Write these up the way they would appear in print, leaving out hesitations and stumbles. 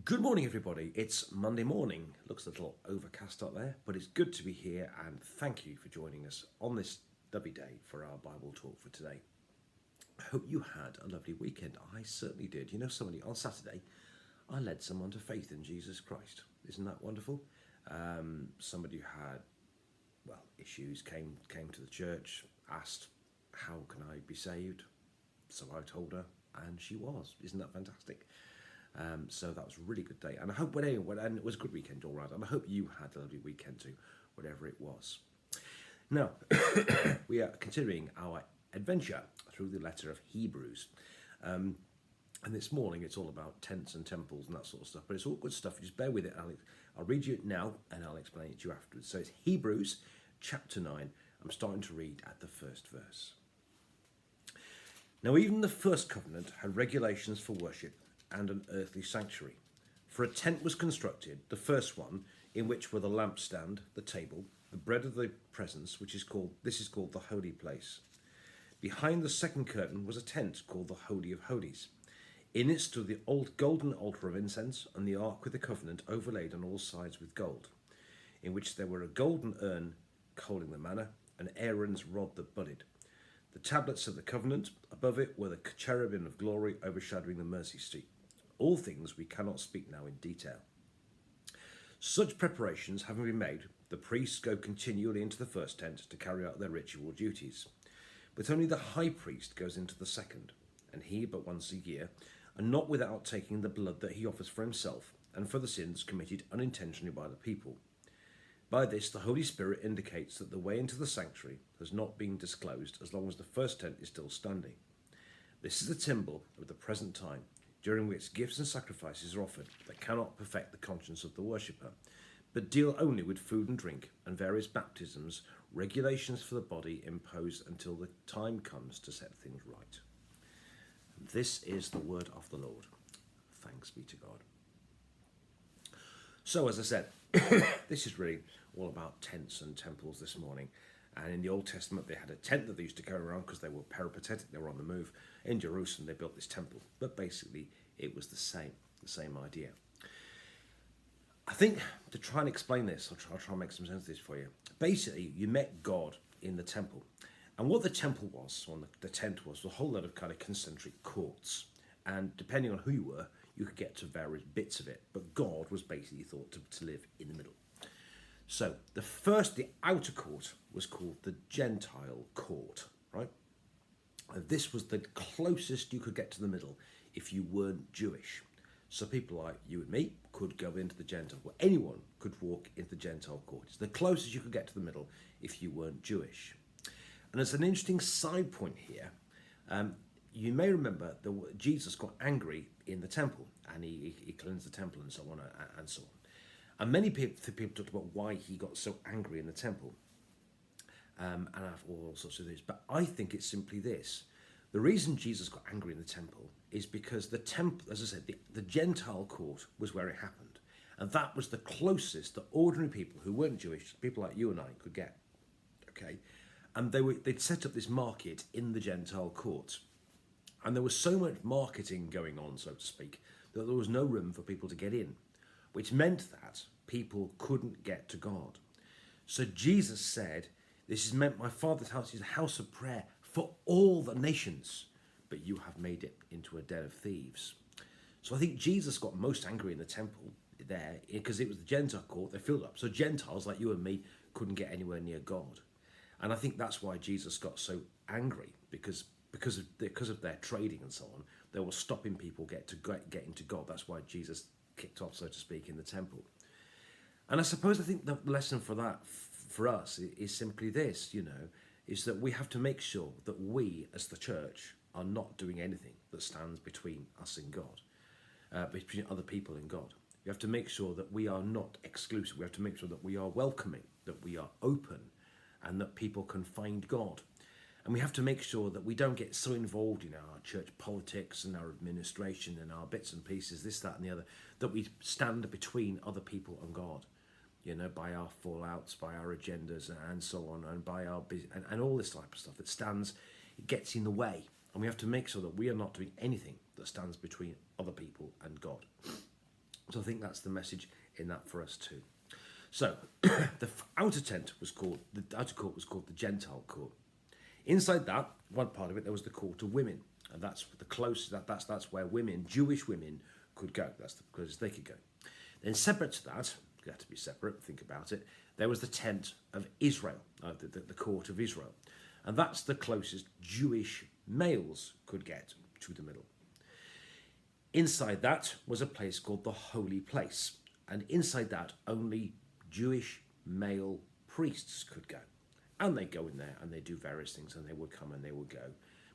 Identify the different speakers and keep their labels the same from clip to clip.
Speaker 1: Good morning, everybody. It's Monday morning. Looks a little overcast out there, but it's good to be here, and thank you for joining us on this lovely day for our Bible talk for today. I hope you had a lovely weekend. I certainly did. You know, somebody on Saturday, I led someone to faith in Jesus Christ. Isn't that wonderful? Somebody who had, issues came to the church, asked, "How can I be saved?" So I told her, and she was. Isn't that fantastic? So that was a really good day, and I hope and it was a good weekend all right, and I hope you had a lovely weekend too, whatever it was. Now, we are continuing our adventure through the letter of Hebrews, and this morning it's all about tents and temples and that sort of stuff, but it's all good stuff. Just bear with it. I'll read you it now, and I'll explain it to you afterwards. So it's Hebrews chapter 9. I'm starting to read at the first verse. Now, even the first covenant had regulations for worship and an earthly sanctuary. For a tent was constructed, the first one, in which were the lampstand, the table, the bread of the presence, which is called the holy place. Behind the second curtain was a tent called the Holy of Holies. In it stood the old golden altar of incense and the ark with the covenant overlaid on all sides with gold, in which there were a golden urn holding the manna and Aaron's rod that budded. The tablets of the covenant, above it were the cherubim of glory overshadowing the mercy seat. All things we cannot speak now in detail. Such preparations having been made, the priests go continually into the first tent to carry out their ritual duties. But only the high priest goes into the second, and he but once a year, and not without taking the blood that he offers for himself and for the sins committed unintentionally by the people. By this, the Holy Spirit indicates that the way into the sanctuary has not been disclosed as long as the first tent is still standing. This is a symbol of the present time, during which gifts and sacrifices are offered that cannot perfect the conscience of the worshipper, but deal only with food and drink and various baptisms, regulations for the body imposed until the time comes to set things right. This is the word of the Lord. Thanks be to God. So, as I said, this is really all about tents and temples this morning. And in the Old Testament, they had a tent that they used to carry around because they were peripatetic, they were on the move. In Jerusalem, they built this temple. But basically, it was the same idea. I think to try and explain this, I'll try and make some sense of this for you. Basically, you met God in the temple. And what the temple was, or the tent was a whole lot of kind of concentric courts. And depending on who you were, you could get to various bits of it. But God was basically thought to live in the middle. So the outer court was called the Gentile court, right? This was the closest you could get to the middle if you weren't Jewish. So people like you and me could go into the Gentile court. Anyone could walk into the Gentile court. It's the closest you could get to the middle if you weren't Jewish. And there's an interesting side point here. You may remember that Jesus got angry in the temple, and he cleansed the temple and so on and so on. And many people talked about why he got so angry in the temple, and all sorts of things. But I think it's simply this. The reason Jesus got angry in the temple is because the temple, as I said, the Gentile court was where it happened. And that was the closest that ordinary people who weren't Jewish, people like you and I, could get. Okay? And they'd set up this market in the Gentile court. And there was so much marketing going on, so to speak, that there was no room for people to get in, which meant that people couldn't get to God. So Jesus said, "This is meant my Father's house is a house of prayer for all the nations, but you have made it into a den of thieves." So I think Jesus got most angry in the temple there because it was the Gentile court, they filled up. So Gentiles like you and me couldn't get anywhere near God. And I think that's why Jesus got so angry, because of their trading and so on, they were stopping people getting to God. That's why Jesus kicked off, so to speak, in the temple. And I think the lesson for that, for us, is simply this, is that we have to make sure that we, as the church, are not doing anything that stands between us and God, between other people and God. We have to make sure that we are not exclusive. We have to make sure that we are welcoming, that we are open, and that people can find God. And we have to make sure that we don't get so involved in our church politics and our administration and our bits and pieces, this, that, and the other, that we stand between other people and God, by our fallouts, by our agendas and so on, and by our and all this type of stuff that gets in the way. And we have to make sure that we are not doing anything that stands between other people and God. So I think that's the message in that for us too. So the outer tent was called, the outer court was called the Gentile court. Inside that, one part of it, there was the court of women, and that's the closest. That's where women, Jewish women, could go. That's the closest they could go. Then separate to that, you have to be separate. Think about it. There was the tent of Israel, the court of Israel, and that's the closest Jewish males could get to the middle. Inside that was a place called the Holy Place, and inside that only Jewish male priests could go. And they go in there and they do various things, and they would come and they would go.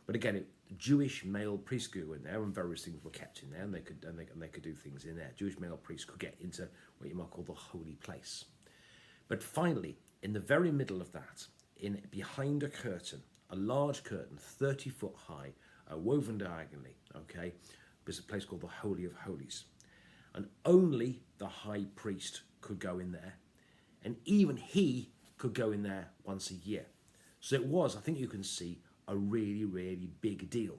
Speaker 1: But again, Jewish male priests could go in there, and various things were kept in there, and they could do things in there. Jewish male priests could get into what you might call the Holy Place. But finally, in the very middle of that, behind a curtain, a large curtain, 30 foot high, woven diagonally, okay, there's a place called the Holy of Holies. And only the high priest could go in there. And even he could go in there once a year. So it was, I think you can see, a really, really big deal.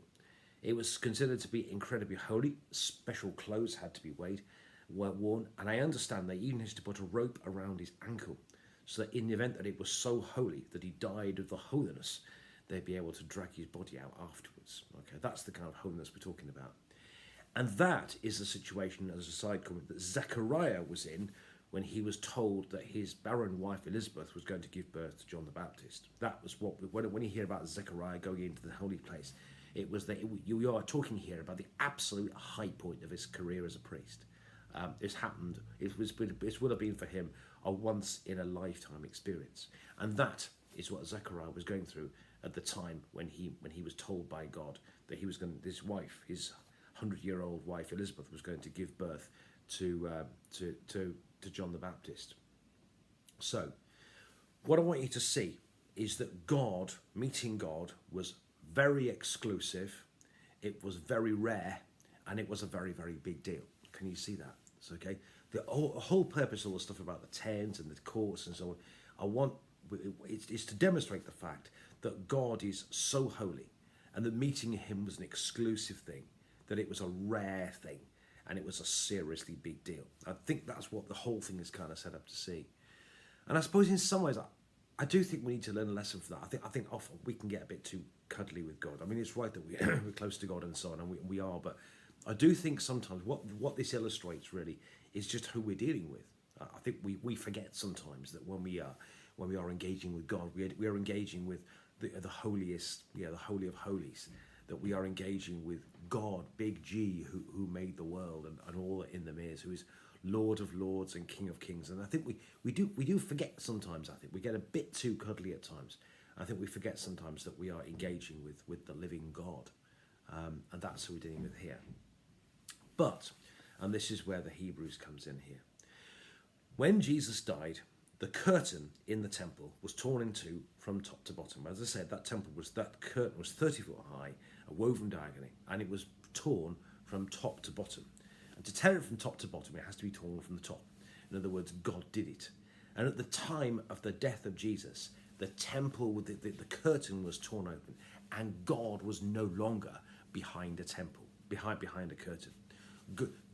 Speaker 1: It was considered to be incredibly holy. Special clothes had to be worn. And I understand they even used to put a rope around his ankle, so that in the event that it was so holy that he died of the holiness, they'd be able to drag his body out afterwards. Okay, that's the kind of holiness we're talking about. And that is the situation, as a side comment, that Zechariah was in when he was told that his barren wife Elizabeth was going to give birth to John the Baptist. That was what, when you hear about Zechariah going into the holy place, it was that you are talking here about the absolute high point of his career as a priest. This happened, it would have been for him a once in a lifetime experience. And that is what Zechariah was going through at the time when he was told by God that he was going, his wife, his 100-year-old wife Elizabeth, was going to give birth to John the Baptist. So, what I want you to see is that God, meeting God, was very exclusive, it was very rare, and it was a very, very big deal. Can you see that? It's okay. The whole purpose of all the stuff about the tent and the courts and so on, it's to demonstrate the fact that God is so holy, and that meeting him was an exclusive thing, that it was a rare thing, and it was a seriously big deal. I think that's what the whole thing is kind of set up to see. And I suppose in some ways, I do think we need to learn a lesson from that. I think often we can get a bit too cuddly with God. I mean, it's right that we're close to God and so on, and we are, but I do think sometimes what this illustrates really is just who we're dealing with. I think we forget sometimes that when we are engaging with God, we are engaging with the holiest, the Holy of Holies, that we are engaging with God, big G, who made the world and all that in them is, who is Lord of Lords and King of Kings. And I think we do forget sometimes. I think we get a bit too cuddly at times. I think we forget sometimes that we are engaging with the living God, and that's who we're dealing with here. But, and this is where the Hebrews comes in here, when Jesus died, the curtain in the temple was torn in two from top to bottom. As I said, that curtain was 30 foot high, woven diagonally, and it was torn from top to bottom. And to tear it from top to bottom, it has to be torn from the top. In other words, God did it. And at the time of the death of Jesus, the temple, the curtain was torn open, and God was no longer behind a temple, behind a curtain.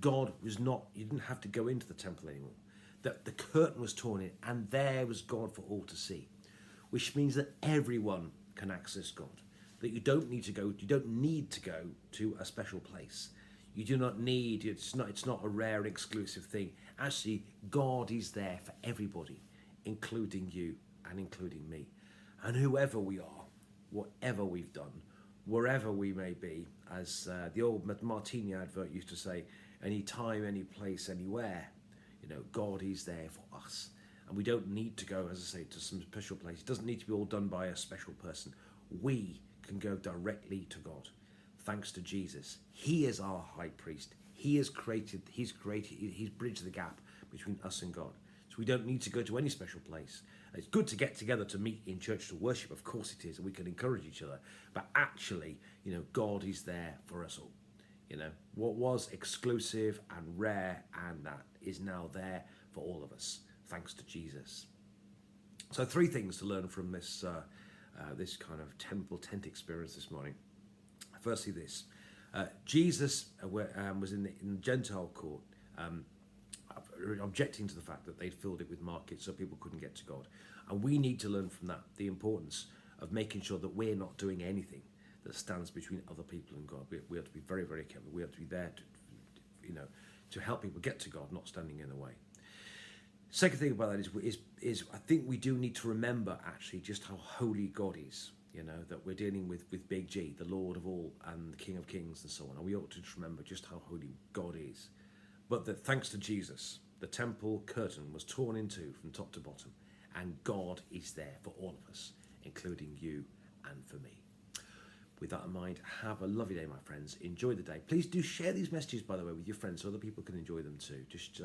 Speaker 1: God was not, you didn't have to go into the temple anymore. That the curtain was torn in, and there was God for all to see, which means that everyone can access God. That you don't need to go to a special place. You do not need, it's not a rare and exclusive thing. Actually, God is there for everybody, including you and including me. And whoever we are, whatever we've done, wherever we may be, as the old Martini advert used to say, any time, any place, anywhere, God is there for us. And we don't need to go, as I say, to some special place. It doesn't need to be all done by a special person. We can go directly to God, thanks to Jesus. He is our high priest. He's bridged the gap between us and God. So we don't need to go to any special place. It's good to get together to meet in church to worship, of course it is, and we can encourage each other. But actually, God is there for us all. What was exclusive and rare and that is now there for all of us, thanks to Jesus. So 3 things to learn from this this kind of temple tent experience this morning. Firstly, this. Jesus was in the Gentile court, objecting to the fact that they'd filled it with markets so people couldn't get to God. And we need to learn from that the importance of making sure that we're not doing anything that stands between other people and God. We have to be very, very careful. We have to be there to help people get to God, not standing in the way. Second thing about that is I think we do need to remember actually just how holy God is. That we're dealing with Big G, the Lord of all and the King of Kings and so on. And we ought to just remember just how holy God is. But that thanks to Jesus, the temple curtain was torn in two from top to bottom. And God is there for all of us, including you and for me. With that in mind, have a lovely day, my friends. Enjoy the day. Please do share these messages, by the way, with your friends so other people can enjoy them too. Just